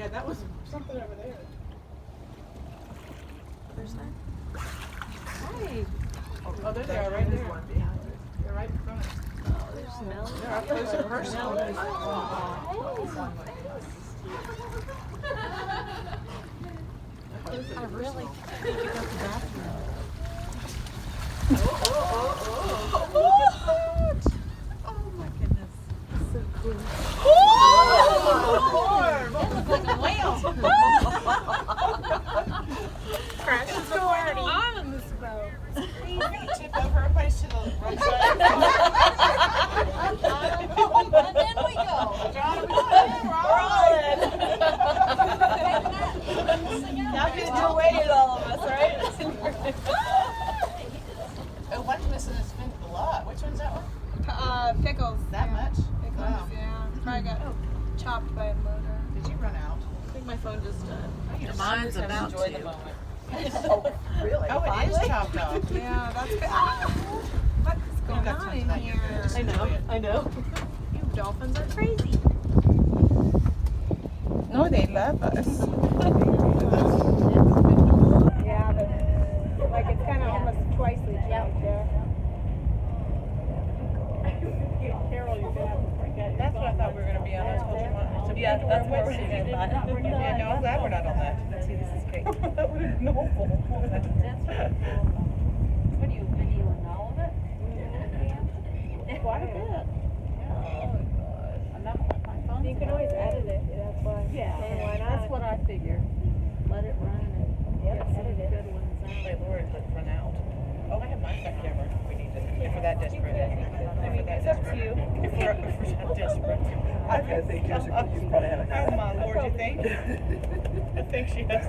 Yeah, that was something over there. There's that. Hi. Oh, there they are, right there. They're right in front. Oh, there's smell. They're up close and personal. I really need to go to the bathroom. Oh my goodness. It's so cool. Crashes the party. On in this boat. Tip over a place to the right side. And then we go. John, we're all in. Now he's awaited all of us, right? Oh, one's missing a spin blood. Which one's that one? Pickles. That much? Pickles, Wow. yeah. Probably got chopped by a motor. Did you run out? I think my phone just died. Mine's about Enjoy the to. moment. Really? Oh, it is chopped off. Yeah, that's good. What is going got on tons of in that here. here? Just enjoy it. I know. You dolphins are crazy. No, they love us. Yeah, but like it's kind of almost twice the jump, yeah. Carol, you're gonna have to forget. That's what I thought we were going to be on. That's what you want. Yeah, that's what we're doing. Yeah, no, I'm glad we're not on that. See, this is great. That would have been awful. What are you videoing all of it? Quite a bit. Enough with my phone. You can always edit it, that's why. Yeah, Why not? that's what I figure. Let it run and get some good ones Wait, out. Lord, let's run out. Oh, I have my front camera. We need to, if we're that desperate. I mean, it's up to you. If we're that desperate. I think you probably have a Oh, my Lord, you think? I think she has.